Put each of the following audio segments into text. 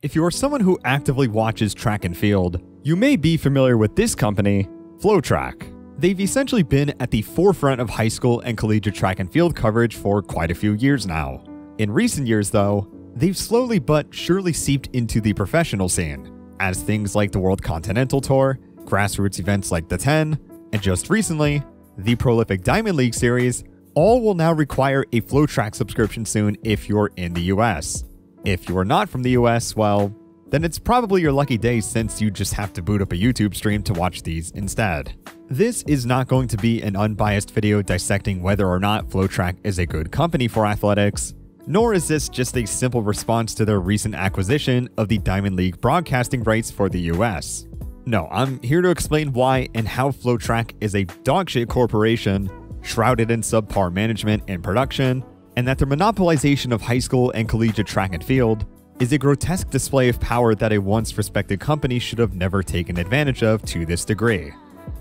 If you are someone who actively watches track and field, you may be familiar with this company, FloTrack. They've essentially been at the forefront of high school and collegiate track and field coverage for quite a few years now. In recent years, though, they've slowly but surely seeped into the professional scene, as things like the World Continental Tour, grassroots events like the 10, and just recently, the prolific Diamond League Series, all will now require a FloTrack subscription soon if you're in the US. If you are not from the US, well, then it's probably your lucky day since you just have to boot up a YouTube stream to watch these instead. This is not going to be an unbiased video dissecting whether or not FloTrack is a good company for athletics, nor is this just a simple response to their recent acquisition of the Diamond League broadcasting rights for the US. No, I'm here to explain why and how FloTrack is a dogshit corporation shrouded in subpar management and production, and that their monopolization of high school and collegiate track and field is a grotesque display of power that a once respected company should have never taken advantage of to this degree.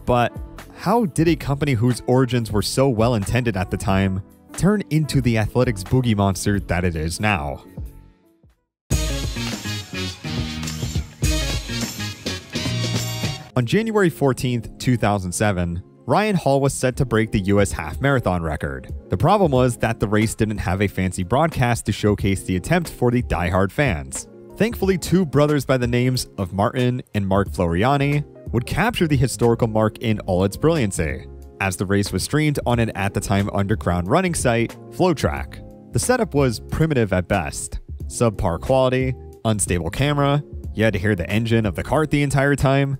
But how did a company whose origins were so well intended at the time turn into the athletics boogie monster that it is now? On January 14th, 2007, Ryan Hall was set to break the US half marathon record. The problem was that the race didn't have a fancy broadcast to showcase the attempt for the diehard fans. Thankfully, two brothers by the names of Martin and Mark Floriani would capture the historical mark in all its brilliancy, as the race was streamed on an at the time underground running site, FloTrack. The setup was primitive at best. Subpar quality, unstable camera, you had to hear the engine of the cart the entire time.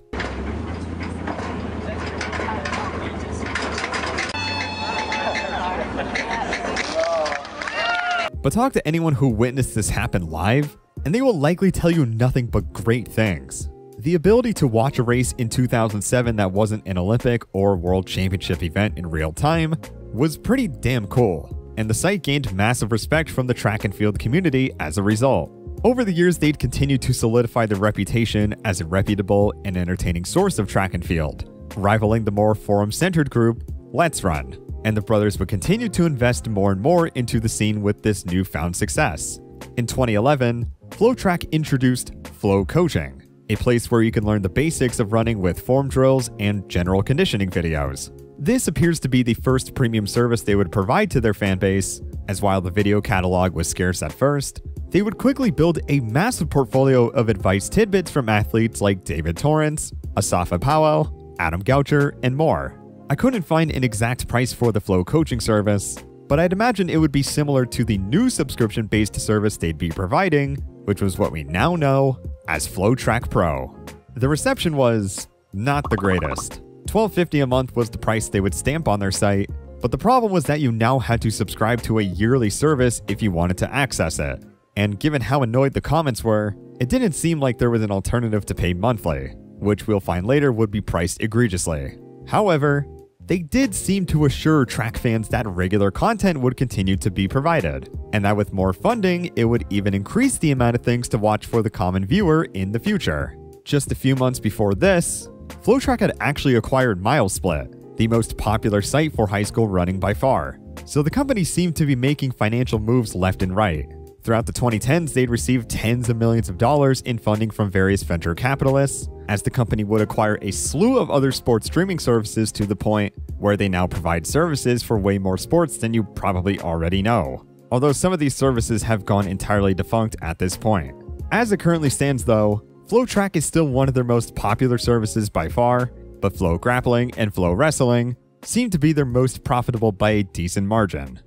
But talk to anyone who witnessed this happen live, and they will likely tell you nothing but great things. The ability to watch a race in 2007 that wasn't an Olympic or World Championship event in real time was pretty damn cool, and the site gained massive respect from the track and field community as a result. Over the years, they'd continued to solidify their reputation as a reputable and entertaining source of track and field, rivaling the more forum-centered group, Let's Run. And the brothers would continue to invest more and more into the scene with this newfound success. In 2011, FloTrack introduced Flow Coaching, a place where you can learn the basics of running with form drills and general conditioning videos. This appears to be the first premium service they would provide to their fan base, as while the video catalog was scarce at first, they would quickly build a massive portfolio of advice tidbits from athletes like David Torrance, Asafa Powell, Adam Goucher, and more. I couldn't find an exact price for the Flow Coaching service, but I'd imagine it would be similar to the new subscription-based service they'd be providing, which was what we now know as FloTrack Pro. The reception was not the greatest. $12.50 a month was the price they would stamp on their site, but the problem was that you now had to subscribe to a yearly service if you wanted to access it. And given how annoyed the comments were, it didn't seem like there was an alternative to pay monthly, which we'll find later would be priced egregiously. However, they did seem to assure track fans that regular content would continue to be provided, and that with more funding, it would even increase the amount of things to watch for the common viewer in the future. Just a few months before this, FloTrack had actually acquired MileSplit, the most popular site for high school running by far, so the company seemed to be making financial moves left and right. Throughout the 2010s, they'd received tens of millions of dollars in funding from various venture capitalists, as the company would acquire a slew of other sports streaming services to the point where they now provide services for way more sports than you probably already know. Although some of these services have gone entirely defunct at this point. As it currently stands though, FloTrack is still one of their most popular services by far, but Flow Grappling and Flow Wrestling seem to be their most profitable by a decent margin.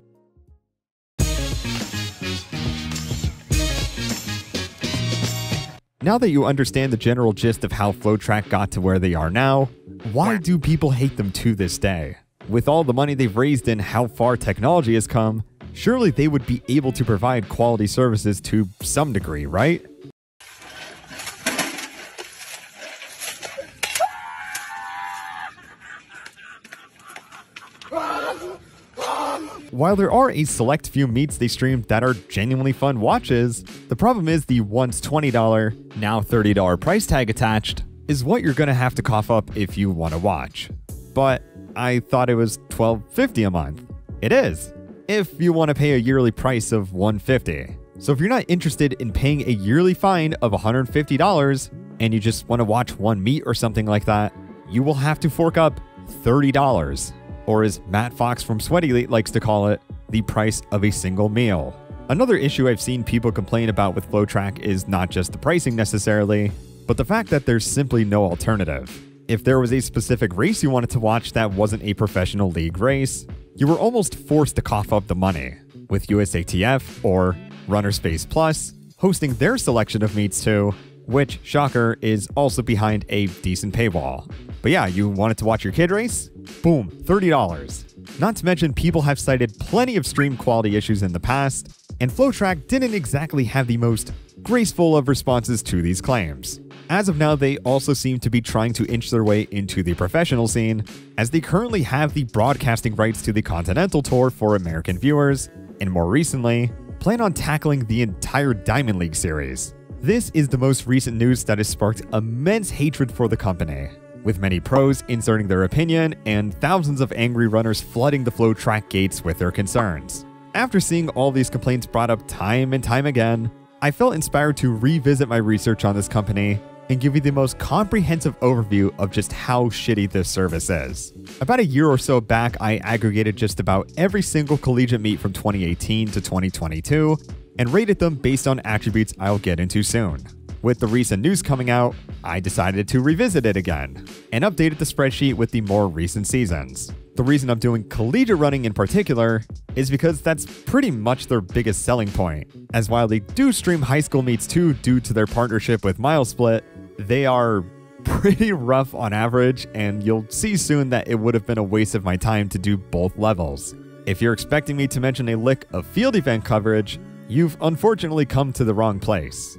Now that you understand the general gist of how FloTrack got to where they are now, why do people hate them to this day? With all the money they've raised and how far technology has come, surely they would be able to provide quality services to some degree, right? While there are a select few meets they streamed that are genuinely fun watches, the problem is the once $20, now $30 price tag attached is what you're gonna have to cough up if you want to watch. But I thought it was $12.50 a month. It is, if you want to pay a yearly price of $150. So if you're not interested in paying a yearly fine of $150 and you just want to watch one meet or something like that, you will have to fork up $30, or as Matt Fox from Sweaty Elite likes to call it, the price of a single meal. Another issue I've seen people complain about with FloTrack is not just the pricing necessarily, but the fact that there's simply no alternative. If there was a specific race you wanted to watch that wasn't a professional league race, you were almost forced to cough up the money, with USATF or Runnerspace Plus hosting their selection of meets too, which, shocker, is also behind a decent paywall. But yeah, you wanted to watch your kid race? Boom, $30. Not to mention people have cited plenty of stream quality issues in the past, and FloTrack didn't exactly have the most graceful of responses to these claims. As of now, they also seem to be trying to inch their way into the professional scene, as they currently have the broadcasting rights to the Continental Tour for American viewers, and more recently, plan on tackling the entire Diamond League series. This is the most recent news that has sparked immense hatred for the company, with many pros inserting their opinion and thousands of angry runners flooding the FloTrack gates with their concerns. After seeing all these complaints brought up time and time again, I felt inspired to revisit my research on this company and give you the most comprehensive overview of just how shitty this service is. About a year or so back, I aggregated just about every single collegiate meet from 2018 to 2022 and rated them based on attributes I'll get into soon. With the recent news coming out, I decided to revisit it again and updated the spreadsheet with the more recent seasons. The reason I'm doing collegiate running in particular is because that's pretty much their biggest selling point, as while they do stream high school meets too due to their partnership with MileSplit, they are pretty rough on average, and you'll see soon that it would have been a waste of my time to do both levels. If you're expecting me to mention a lick of field event coverage, you've unfortunately come to the wrong place.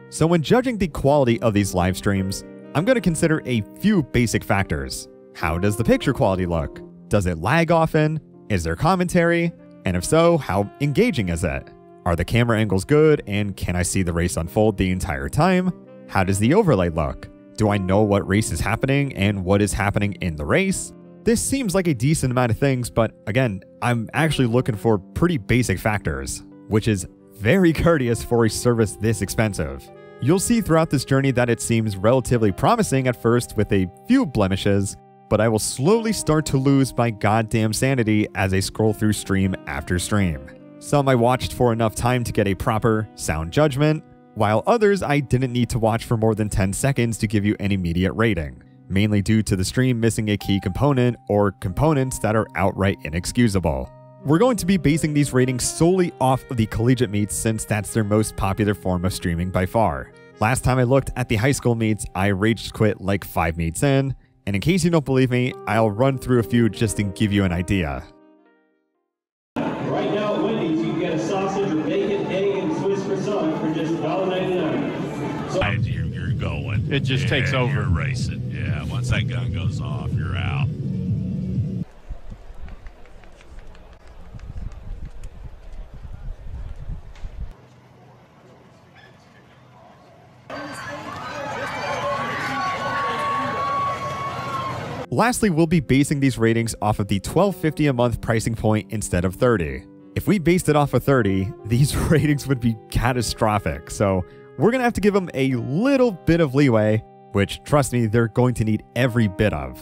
So when judging the quality of these live streams, I'm going to consider a few basic factors. How does the picture quality look? Does it lag often? Is there commentary? And if so, how engaging is it? Are the camera angles good, and can I see the race unfold the entire time? How does the overlay look? Do I know what race is happening and what is happening in the race? This seems like a decent amount of things, but again, I'm actually looking for pretty basic factors, which is very courteous for a service this expensive. You'll see throughout this journey that it seems relatively promising at first with a few blemishes, but I will slowly start to lose my goddamn sanity as I scroll through stream after stream. Some I watched for enough time to get a proper, sound judgment, while others I didn't need to watch for more than 10 seconds to give you an immediate rating, mainly due to the stream missing a key component or components that are outright inexcusable. We're going to be basing these ratings solely off of the collegiate meets since that's their most popular form of streaming by far. Last time I looked at the high school meets, I rage quit like 5 meets in, and in case you don't believe me, I'll run through a few just to give you an idea. Right now at Wendy's, you can get a sausage with bacon, egg, and Swiss croissant for just $1.99. So you're going. It just takes over. You're racing. Yeah, once that gun goes off, you're out. Lastly, we'll be basing these ratings off of the $12.50 a month pricing point instead of $30. If we based it off of $30, these ratings would be catastrophic, so we're gonna have to give them a little bit of leeway, which, trust me, they're going to need every bit of.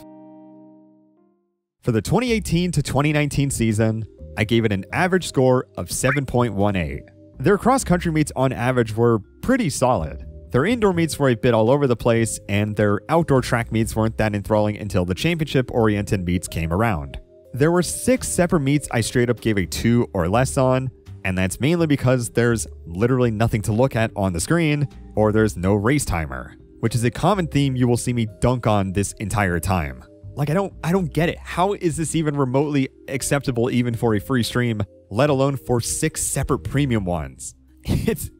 For the 2018 to 2019 season, I gave it an average score of 7.18. Their cross-country meets on average were pretty solid. Their indoor meets were a bit all over the place, and their outdoor track meets weren't that enthralling until the championship-oriented meets came around. There were 6 separate meets I straight up gave a 2 or less on, and that's mainly because there's literally nothing to look at on the screen, or there's no race timer, which is a common theme you will see me dunk on this entire time. Like, I don't get it. How is this even remotely acceptable even for a free stream, let alone for 6 separate premium ones? It's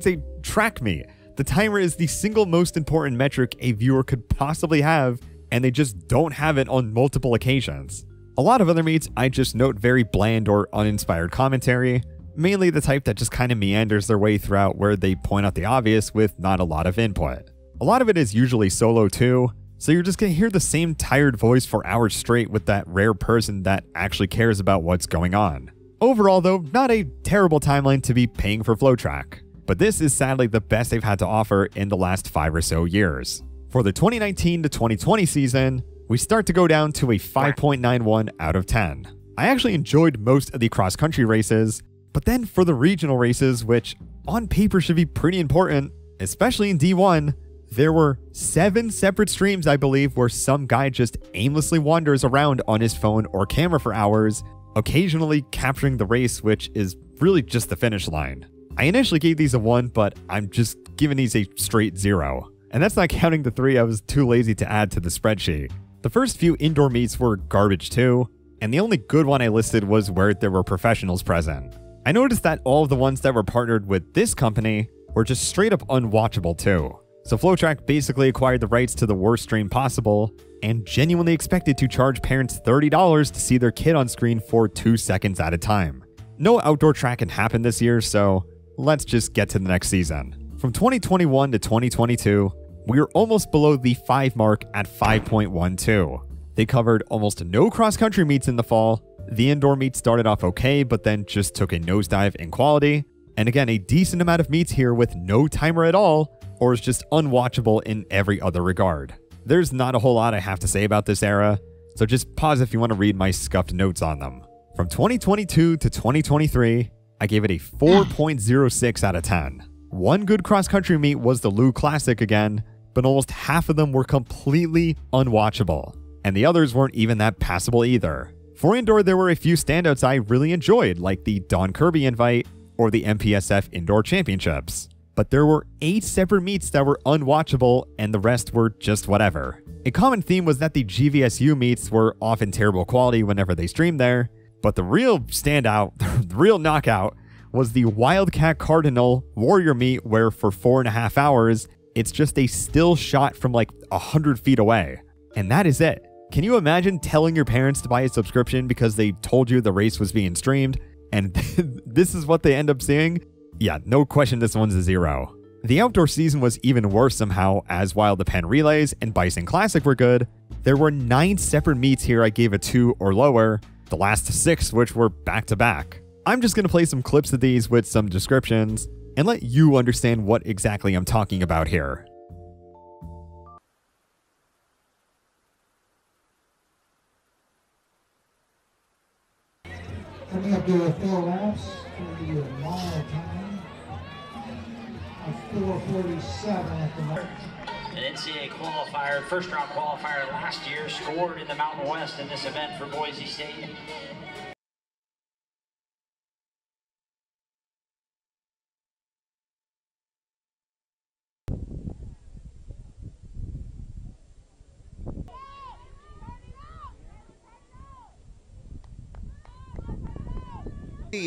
a track meet. The timer is the single most important metric a viewer could possibly have, and they just don't have it on multiple occasions. A lot of other meets, I just note very bland or uninspired commentary, mainly the type that just kind of meanders their way throughout where they point out the obvious with not a lot of input. A lot of it is usually solo too, So you're just going to hear the same tired voice for hours straight with that rare person that actually cares about what's going on. Overall though, not a terrible timeline to be paying for FloTrack, but this is sadly the best they've had to offer in the last 5 or so years. For the 2019 to 2020 season, we start to go down to a 5.91 out of 10. I actually enjoyed most of the cross-country races, but then for the regional races, which on paper should be pretty important, especially in D1, there were 7 separate streams, I believe, where some guy just aimlessly wanders around on his phone or camera for hours, occasionally capturing the race, which is really just the finish line. I initially gave these a 1, but I'm just giving these a straight 0. And that's not counting the 3 I was too lazy to add to the spreadsheet. The first few indoor meets were garbage too, and the only good one I listed was where there were professionals present. I noticed that all of the ones that were partnered with this company were just straight up unwatchable too. So FloTrack basically acquired the rights to the worst stream possible and genuinely expected to charge parents $30 to see their kid on screen for 2 seconds at a time. No outdoor tracking happened this year, so let's just get to the next season. From 2021 to 2022, we were almost below the 5 mark at 5.12. They covered almost no cross-country meets in the fall. The indoor meets started off okay, but then just took a nosedive in quality. And again, a decent amount of meets here with no timer at all, or is just unwatchable in every other regard. There's not a whole lot I have to say about this era, so just pause if you want to read my scuffed notes on them. From 2022 to 2023, I gave it a 4.06 out of 10. One good cross-country meet was the Lou Classic again, but almost half of them were completely unwatchable, and the others weren't even that passable either. For indoor, there were a few standouts I really enjoyed, like the Don Kirby invite or the MPSF Indoor Championships. But there were 8 separate meets that were unwatchable, and the rest were just whatever. A common theme was that the GVSU meets were often terrible quality whenever they streamed there, but the real standout, the real knockout, was the Wildcat Cardinal Warrior meet where for 4.5 hours, it's just a still shot from like 100 feet away. And that is it. Can you imagine telling your parents to buy a subscription because they told you the race was being streamed, and this is what they end up seeing? Yeah, no question this one's a 0. The outdoor season was even worse somehow, as while the Penn Relays and Bison Classic were good, there were 9 separate meets here I gave a 2 or lower, the last 6 which were back-to-back. I'm just going to play some clips of these with some descriptions, and let you understand what exactly I'm talking about here. Coming up to 4 laps for the mile time of 4:47 at the moment. An NCAA qualifier, first round qualifier last year, scored in the Mountain West in this event for Boise State.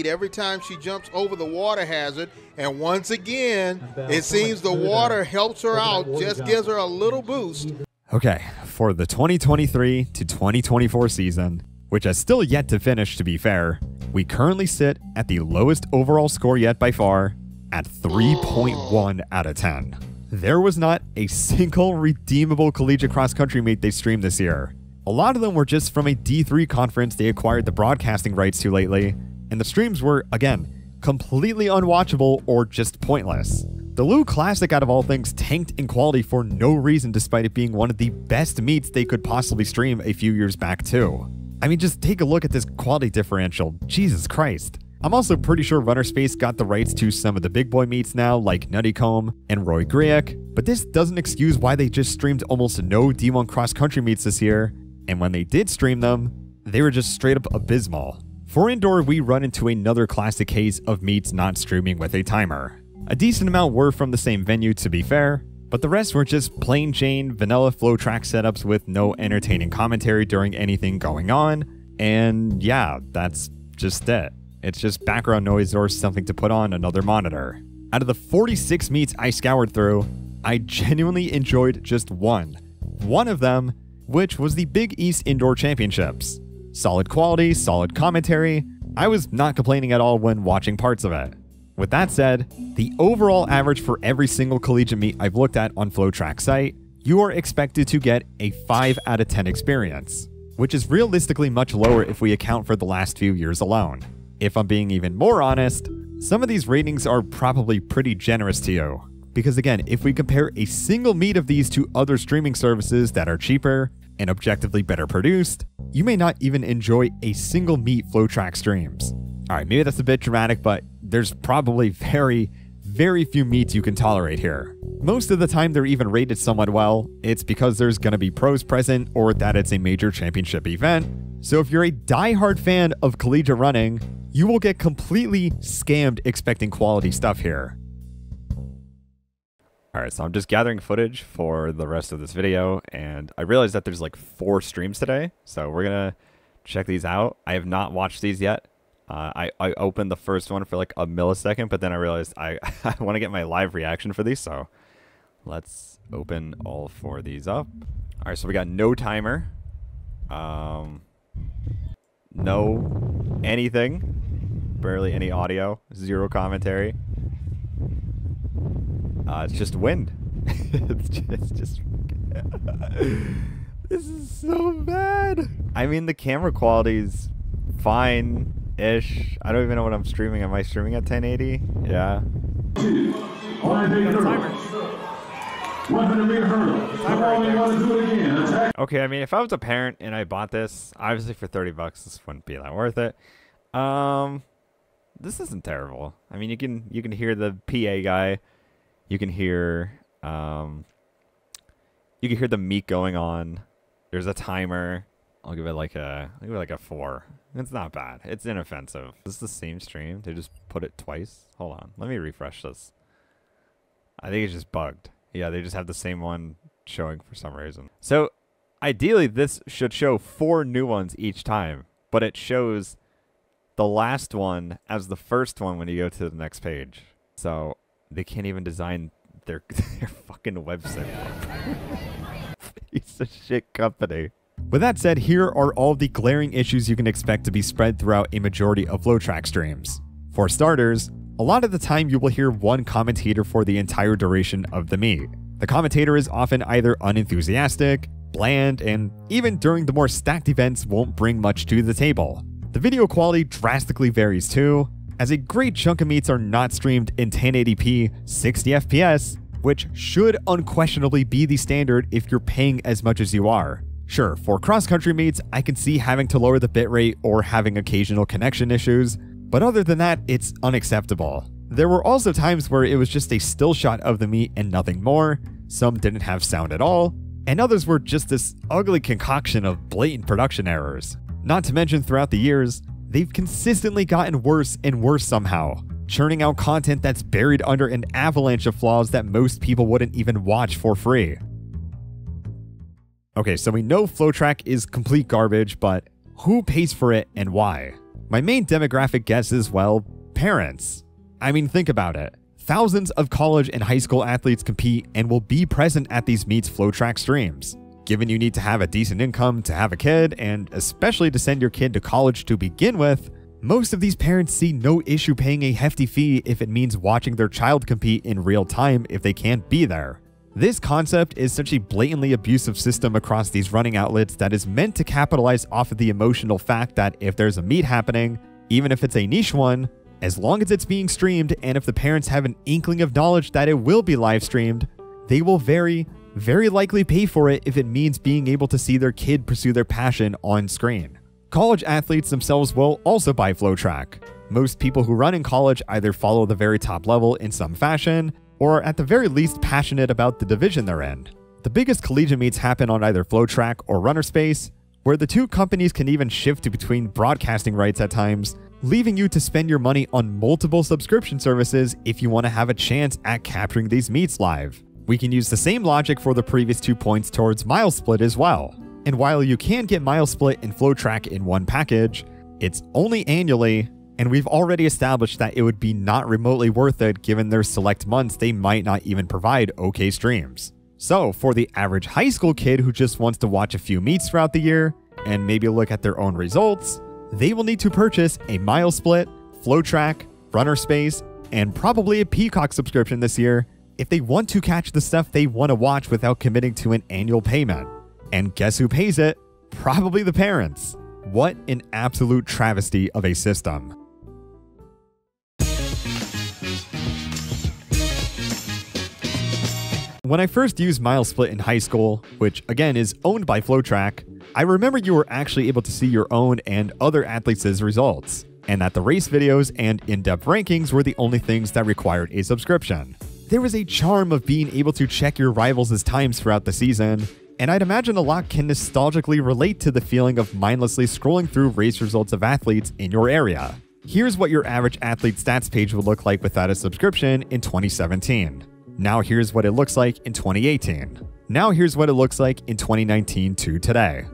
Every time she jumps over the water hazard, and once again, it seems the water helps her out, just gives her a little boost. Okay, for the 2023 to 2024 season, which has still yet to finish to be fair, we currently sit at the lowest overall score yet by far, at 3.1 out of 10. There was not a single redeemable collegiate cross-country meet they streamed this year. A lot of them were just from a D3 conference they acquired the broadcasting rights to lately, and the streams were, again, completely unwatchable or just pointless. The Lou Classic, out of all things, tanked in quality for no reason despite it being one of the best meets they could possibly stream a few years back too. I mean, just take a look at this quality differential, Jesus Christ. I'm also pretty sure Runner Space got the rights to some of the big boy meets now, like Nuttycombe and Roy Griek, but this doesn't excuse why they just streamed almost no D1 cross-country meets this year, and when they did stream them, they were just straight up abysmal. For indoor, we run into another classic case of meets not streaming with a timer. A decent amount were from the same venue to be fair, but the rest were just plain Jane vanilla FloTrack setups with no entertaining commentary during anything going on, and yeah, that's just it. It's just background noise or something to put on another monitor. Out of the 46 meets I scoured through, I genuinely enjoyed just one. One of them, which was the Big East Indoor Championships. Solid quality, solid commentary. I was not complaining at all when watching parts of it. With that said, the overall average for every single collegiate meet I've looked at on FloTrack's site, you are expected to get a 5 out of 10 experience, which is realistically much lower if we account for the last few years alone. If I'm being even more honest, some of these ratings are probably pretty generous to you. Because again, if we compare a single meet of these to other streaming services that are cheaper and objectively better produced, you may not even enjoy a single meet FloTrack streams. Alright, maybe that's a bit dramatic, but there's probably very few meets you can tolerate here. Most of the time they're even rated somewhat well. It's because there's gonna be pros present or that it's a major championship event. So if you're a die-hard fan of collegiate running, you will get completely scammed expecting quality stuff here. Alright, so I'm just gathering footage for the rest of this video, and I realized that there's like 4 streams today, so we're gonna check these out. I have not watched these yet. I opened the first one for like a millisecond, but then I realized I want to get my live reaction for these, so let's open all 4 of these up. Alright, so we got no timer. No anything. Barely any audio. 0 commentary. It's just wind. it's just This is so bad. I mean, the camera quality's fine-ish. I don't even know what I'm streaming. Am I streaming at 1080? Yeah. Okay, I mean, if I was a parent and I bought this, obviously for 30 bucks, this wouldn't be that worth it. This isn't terrible. I mean, you can hear the PA guy. You can hear the meet going on. There's a timer. I'll give it like a 4. It's not bad. It's inoffensive. Is this the same stream? They just put it twice? Hold on. Let me refresh this. I think it's just bugged. Yeah, they just have the same one showing for some reason. So, ideally, this should show 4 new ones each time, but it shows the last one as the first one when you go to the next page. So, they can't even design their fucking website. Piece of shit company. With that said, here are all the glaring issues you can expect to be spread throughout a majority of FloTrack streams. For starters, a lot of the time you will hear one commentator for the entire duration of the meet. The commentator is often either unenthusiastic, bland, and even during the more stacked events won't bring much to the table. The video quality drastically varies too, as a great chunk of meets are not streamed in 1080p 60 FPS, which should unquestionably be the standard if you're paying as much as you are. Sure, for cross-country meets, I can see having to lower the bitrate or having occasional connection issues, but other than that, it's unacceptable. There were also times where it was just a still shot of the meet and nothing more, some didn't have sound at all, and others were just this ugly concoction of blatant production errors. Not to mention throughout the years, they've consistently gotten worse and worse somehow, churning out content that's buried under an avalanche of flaws that most people wouldn't even watch for free. Okay, so we know FloTrack is complete garbage, but who pays for it and why? My main demographic guess is, well, parents. I mean, think about it. Thousands of college and high school athletes compete and will be present at these meets FloTrack streams. Given you need to have a decent income to have a kid, and especially to send your kid to college to begin with, most of these parents see no issue paying a hefty fee if it means watching their child compete in real time if they can't be there. This concept is such a blatantly abusive system across these running outlets that is meant to capitalize off of the emotional fact that if there's a meet happening, even if it's a niche one, as long as it's being streamed and if the parents have an inkling of knowledge that it will be live streamed, they will very likely pay for it if it means being able to see their kid pursue their passion on screen. College athletes themselves will also buy FloTrack. Most people who run in college either follow the very top level in some fashion, or at the very least passionate about the division they're in. The biggest collegiate meets happen on either FloTrack or RunnerSpace, where the two companies can even shift between broadcasting rights at times, leaving you to spend your money on multiple subscription services if you want to have a chance at capturing these meets live. We can use the same logic for the previous 2 points towards MileSplit as well. And while you can get MileSplit and FloTrack in one package, it's only annually, and we've already established that it would be not remotely worth it given their select months they might not even provide okay streams. So for the average high school kid who just wants to watch a few meets throughout the year, and maybe look at their own results, they will need to purchase a MileSplit, FloTrack, RunnerSpace, and probably a Peacock subscription this year if they want to catch the stuff they want to watch without committing to an annual payment. And guess who pays it? Probably the parents. What an absolute travesty of a system. When I first used MileSplit in high school, which again is owned by FloTrack, I remember you were actually able to see your own and other athletes' results, and that the race videos and in-depth rankings were the only things that required a subscription. There was a charm of being able to check your rivals' times throughout the season, and I'd imagine a lot can nostalgically relate to the feeling of mindlessly scrolling through race results of athletes in your area. Here's what your average athlete stats page would look like without a subscription in 2017. Now here's what it looks like in 2018. Now here's what it looks like in 2019 to today.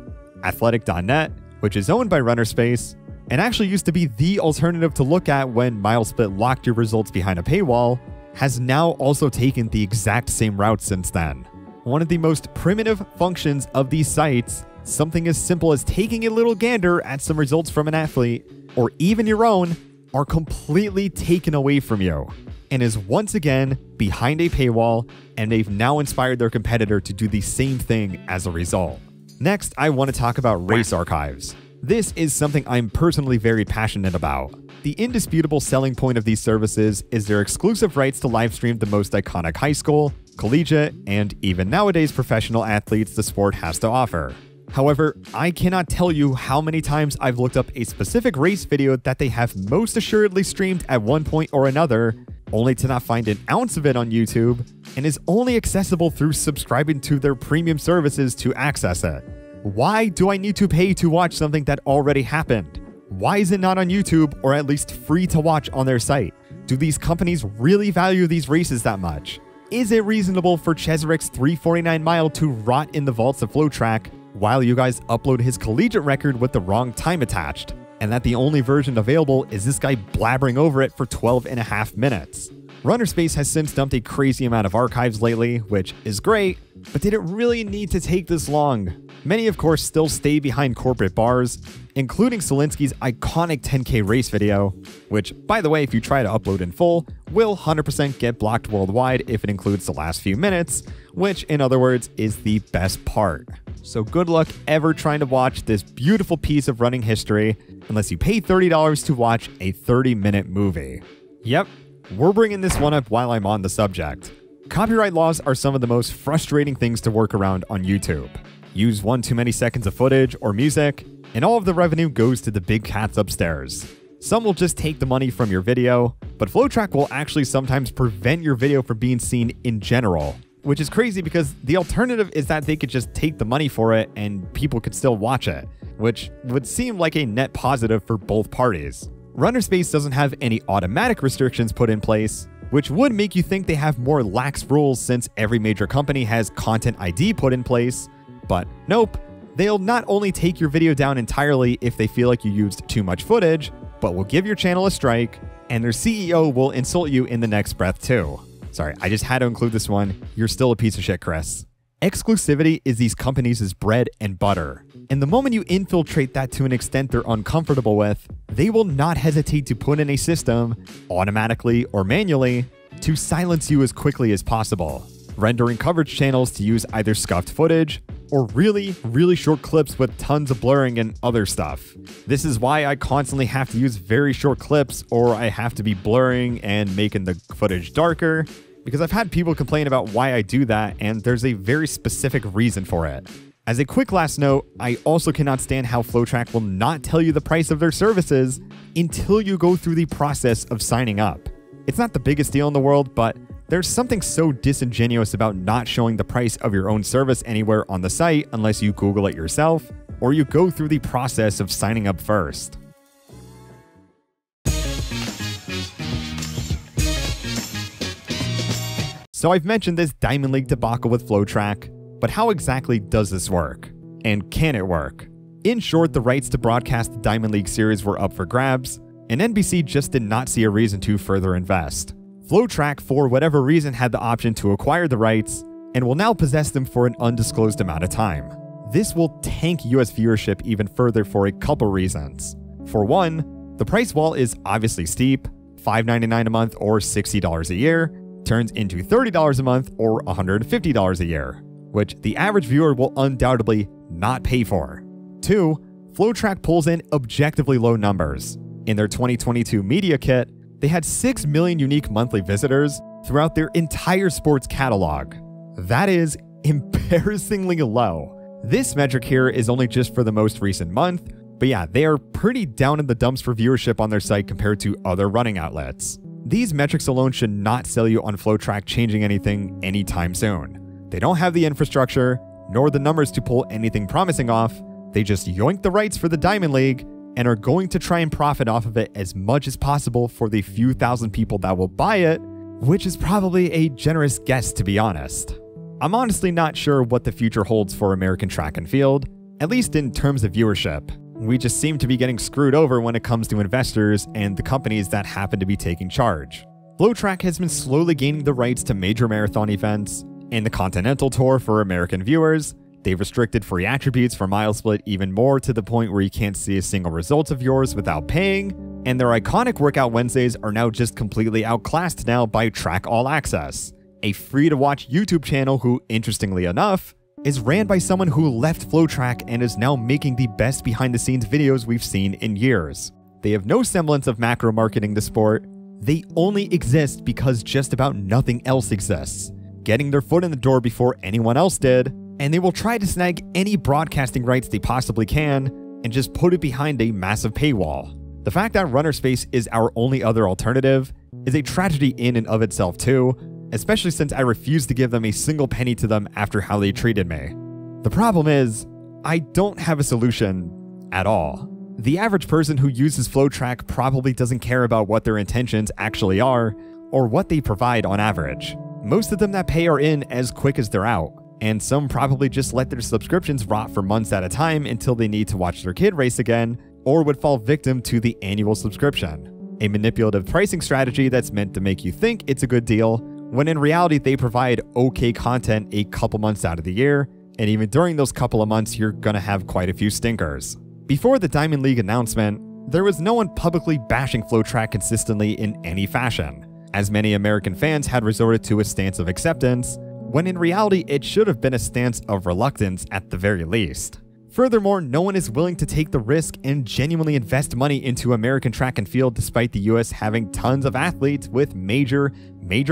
Athletic.net, which is owned by Runnerspace, and actually used to be the alternative to look at when MileSplit locked your results behind a paywall, has now also taken the exact same route since then. One of the most primitive functions of these sites, something as simple as taking a little gander at some results from an athlete, or even your own, are completely taken away from you, and is once again behind a paywall, and they've now inspired their competitor to do the same thing as a result. Next, I want to talk about race archives. This is something I'm personally very passionate about. The indisputable selling point of these services is their exclusive rights to livestream the most iconic high school, collegiate, and even nowadays professional athletes the sport has to offer. However, I cannot tell you how many times I've looked up a specific race video that they have most assuredly streamed at one point or another, only to not find an ounce of it on YouTube, and is only accessible through subscribing to their premium services to access it. Why do I need to pay to watch something that already happened? Why is it not on YouTube or at least free to watch on their site? Do these companies really value these races that much? Is it reasonable for Cheserik's 349 mile to rot in the vaults of FloTrack while you guys upload his collegiate record with the wrong time attached, and that the only version available is this guy blabbering over it for 12.5 minutes? Runnerspace has since dumped a crazy amount of archives lately, which is great, but did it really need to take this long? Many, of course, still stay behind corporate bars, including Solinsky's iconic 10K race video, which, by the way, if you try to upload in full, will 100% get blocked worldwide if it includes the last few minutes, which, in other words, is the best part. So good luck ever trying to watch this beautiful piece of running history unless you pay $30 to watch a 30-minute movie. Yep, we're bringing this one up while I'm on the subject. Copyright laws are some of the most frustrating things to work around on YouTube. Use one too many seconds of footage or music, and all of the revenue goes to the big cats upstairs. Some will just take the money from your video, but FloTrack will actually sometimes prevent your video from being seen in general, which is crazy because the alternative is that they could just take the money for it and people could still watch it, which would seem like a net positive for both parties. Runnerspace doesn't have any automatic restrictions put in place, which would make you think they have more lax rules since every major company has Content ID put in place. But nope, they'll not only take your video down entirely if they feel like you used too much footage, but will give your channel a strike, and their CEO will insult you in the next breath too. Sorry, I just had to include this one. You're still a piece of shit, Chris. Exclusivity is these companies' bread and butter, and the moment you infiltrate that to an extent they're uncomfortable with, they will not hesitate to put in a system, automatically or manually, to silence you as quickly as possible, rendering coverage channels to use either scuffed footage or really short clips with tons of blurring and other stuff. This is why I constantly have to use very short clips, or I have to be blurring and making the footage darker, because I've had people complain about why I do that, and there's a very specific reason for it. As a quick last note, I also cannot stand how FloTrack will not tell you the price of their services until you go through the process of signing up. It's not the biggest deal in the world, but there's something so disingenuous about not showing the price of your own service anywhere on the site unless you Google it yourself, or you go through the process of signing up first. So I've mentioned this Diamond League debacle with FloTrack, but how exactly does this work? And can it work? In short, the rights to broadcast the Diamond League series were up for grabs, and NBC just did not see a reason to further invest. FloTrack, for whatever reason, had the option to acquire the rights, and will now possess them for an undisclosed amount of time. This will tank US viewership even further for a couple reasons. For one, the price wall is obviously steep, $5.99 a month or $60 a year, turns into $30 a month or $150 a year, which the average viewer will undoubtedly not pay for. 2. FloTrack pulls in objectively low numbers. In their 2022 media kit, they had 6 million unique monthly visitors throughout their entire sports catalog. That is embarrassingly low. This metric here is only just for the most recent month, but yeah, they are pretty down in the dumps for viewership on their site compared to other running outlets. These metrics alone should not sell you on FloTrack changing anything anytime soon. They don't have the infrastructure, nor the numbers to pull anything promising off. They just yoinked the rights for the Diamond League and are going to try and profit off of it as much as possible for the few thousand people that will buy it, which is probably a generous guess, to be honest. I'm honestly not sure what the future holds for American track and field, at least in terms of viewership. We just seem to be getting screwed over when it comes to investors and the companies that happen to be taking charge. FloTrack has been slowly gaining the rights to major marathon events and the Continental Tour for American viewers. They've restricted free attributes for MileSplit even more, to the point where you can't see a single result of yours without paying, and their iconic Workout Wednesdays are now just completely outclassed now by Track All Access, a free-to-watch YouTube channel who, interestingly enough, is ran by someone who left FloTrack and is now making the best behind-the-scenes videos we've seen in years. They have no semblance of macro marketing the sport. They only exist because just about nothing else exists, getting their foot in the door before anyone else did, and they will try to snag any broadcasting rights they possibly can and just put it behind a massive paywall. The fact that Runner Space is our only other alternative is a tragedy in and of itself too, especially since I refused to give them a single penny to them after how they treated me. The problem is, I don't have a solution at all. The average person who uses FloTrack probably doesn't care about what their intentions actually are or what they provide on average. Most of them that pay are in as quick as they're out, and some probably just let their subscriptions rot for months at a time until they need to watch their kid race again, or would fall victim to the annual subscription, a manipulative pricing strategy that's meant to make you think it's a good deal, when in reality they provide okay content a couple months out of the year, and even during those couple of months you're gonna have quite a few stinkers. Before the Diamond League announcement, there was no one publicly bashing FloTrack consistently in any fashion, as many American fans had resorted to a stance of acceptance, when in reality it should have been a stance of reluctance at the very least. Furthermore, no one is willing to take the risk and genuinely invest money into American track and field despite the US having tons of athletes with major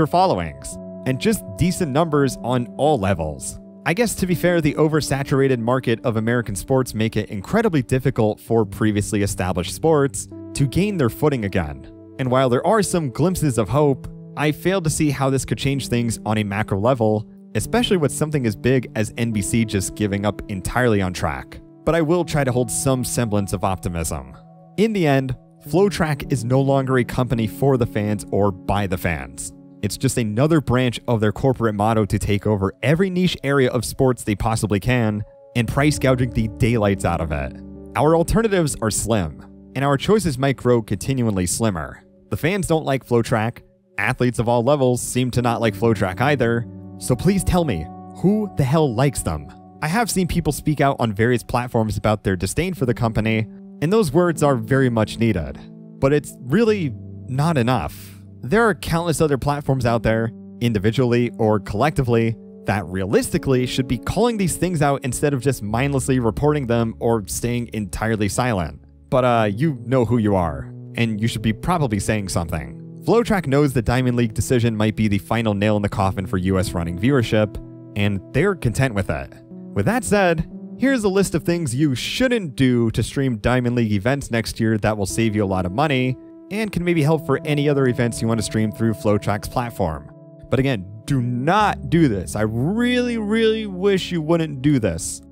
followings, and just decent numbers on all levels. I guess to be fair, the oversaturated market of American sports make it incredibly difficult for previously established sports to gain their footing again. And while there are some glimpses of hope, I fail to see how this could change things on a macro level, especially with something as big as NBC just giving up entirely on track. But I will try to hold some semblance of optimism. In the end, FloTrack is no longer a company for the fans or by the fans. It's just another branch of their corporate motto to take over every niche area of sports they possibly can and price gouging the daylights out of it. Our alternatives are slim, and our choices might grow continually slimmer. The fans don't like FloTrack. Athletes of all levels seem to not like FloTrack either. So please tell me, who the hell likes them? I have seen people speak out on various platforms about their disdain for the company, and those words are very much needed. But it's really not enough. There are countless other platforms out there, individually or collectively, that realistically should be calling these things out instead of just mindlessly reporting them or staying entirely silent. But you know who you are, and you should be probably saying something. FloTrack knows the Diamond League decision might be the final nail in the coffin for US running viewership, and they're content with it. With that said, here's a list of things you shouldn't do to stream Diamond League events next year that will save you a lot of money, and can maybe help for any other events you want to stream through FloTrack's platform. But again, do not do this. I really wish you wouldn't do this.